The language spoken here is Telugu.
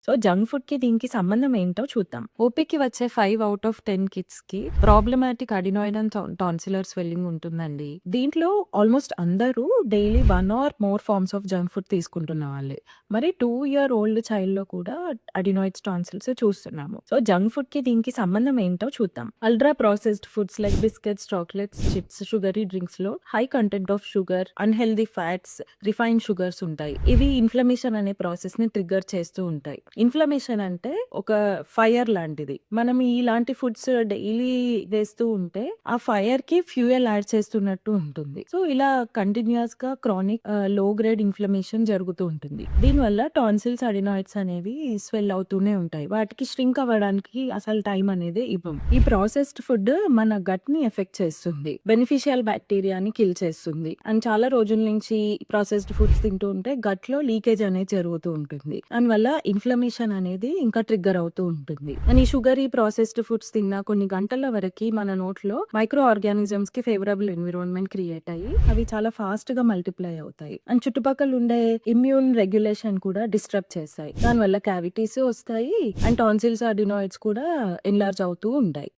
సో, జంక్ ఫుడ్‌కి దీనికి సంబంధం ఏంటో చూద్దాం. ఓపీకి వచ్చే 5 ఔట్ ఆఫ్ 10 కిడ్స్‌కి problematic adenoid and tonsillar swelling ఉంటుందండి. దీంట్లో ఆల్మోస్ట్ అందరూ daily 1 or more forms of junk food తీసుకుంటున్న వాళ్ళే. మరి 2 ఇయర్ ఓల్డ్ చైల్డ్‌లో కూడా అడినాయిడ్స్, టాన్సిల్స్ చూస్తున్నాము. సో, జంక్ ఫుడ్‌కి దీనికి సంబంధం ఏంటో చూద్దాం. Ultra processed foods like biscuits, chocolates, chips, sugary డ్రింక్స్‌లో high content of sugar, unhealthy fats, refined sugars ఉంటాయి. ఇవి ఇన్‌ఫ్లమేషన్ అనే ప్రాసెస్‌ని ట్రిగ్గర్ చేస్తూ ఉంటాయి. ఇన్‌ఫ్లమేషన్ అంటే ఒక ఫైర్ లాంటిది. మనం ఇలాంటి ఫుడ్స్ డైలీ వేస్తూ ఉంటే ఆ ఫైర్‌కి ఫ్యూయల్ యాడ్ చేస్తున్నట్టు ఉంటుంది. సో, ఇలా కంటిన్యూయస్‌గా క్రానిక్ లో గ్రేడ్ ఇన్‌ఫ్లమేషన్ జరుగుతూ ఉంటుంది. దీనివల్ల టాన్సిల్స్, అడినాయిడ్స్ అనేవి స్వెల్ అవుతూనే ఉంటాయి. వాటికి ష్రింక్ అవ్వడానికి అసలు టైం అనేది ఇవ్వం. ఈ ప్రాసెస్డ్ ఫుడ్ మన గట్‌ని ఎఫెక్ట్ చేస్తుంది. బెనిఫిషియల్ బ్యాక్టీరియాని కిల్ చేస్తుంది. అండ్ చాలా రోజుల నుంచి ప్రాసెస్డ్ ఫుడ్స్ తింటూ ఉంటే గట్‌లో లీకేజ్ అనేది జరుగుతూ ఉంటుంది. దానివల్ల ఇన్‌ఫ్లమేషన్ అనేది ఇంకా ట్రిగ్గర్ అవుతూ ఉంటుంది. అండ్ ఈ షుగరీ ప్రాసెస్డ్ ఫుడ్స్ తిన్న కొన్ని గంటల వరకి మన నోట్లో మైక్రో ఆర్గానిజమ్స్‌కి ఫేవరబుల్ ఎన్విరాన్మెంట్ క్రియేట్ అయ్యి అవి చాలా ఫాస్ట్‌గా మల్టిప్లై అవుతాయి. అండ్ చుట్టుపక్కల ఉండే ఇమ్యూన్ రెగ్యులేషన్ కూడా డిస్టర్బ్ చేస్తాయి. దానివల్ల క్యావిటీస్ వస్తాయి. అండ్ టాన్సిల్స్, అడినాయిడ్స్ కూడా ఎన్లార్జ్ అవుతూ ఉంటాయి.